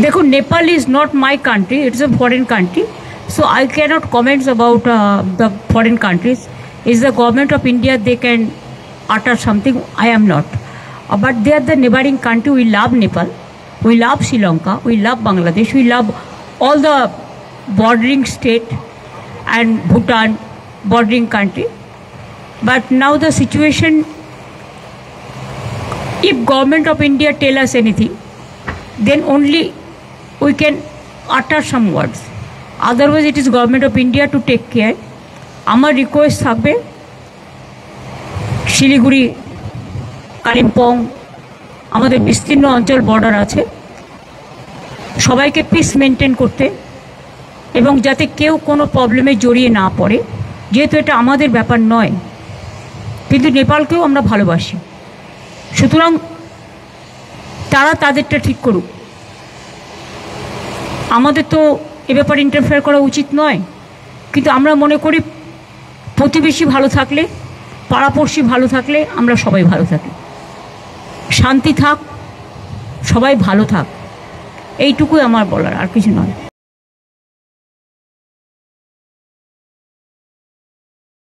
देखो, Nepal is not my country, it's a foreign country. So I cannot comment about the foreign countries. Is the government of India, they can utter something, I am not. But they are the neighboring country. We love Nepal, we love Sri Lanka, we love Bangladesh, we love all the bordering state and Bhutan bordering country. But now the situation, if government of India tell us anything, then only we can utter some words. Otherwise it is government of India to take care. আমার request থাকবে শিলিগুড়ি, কালিম্পং, আমাদের বিস্তীর্ণ অঞ্চল border আছে, সবাইকে piece maintain করতে এবং যাতে কেউ কোনো প্রবলেমে জড়িয়ে না পড়ে, যেহেতু এটা আমাদের ব্যাপার নয়, কিন্তু নেপালকেও আমরা ভালোবাসি। সুতরাং তারা তাদেরটা ঠিক করুক, আমাদের তো এ ব্যাপারে ইন্টারফেয়ার করা উচিত নয়। কিন্তু আমরা মনে করি প্রতিবেশী ভালো থাকলে, পাড়াপড়শি ভালো থাকলে আমরা সবাই ভালো থাকি। শান্তি থাক, সবাই ভালো থাক, এইটুকুই আমার বলার, আর কিছু নয়।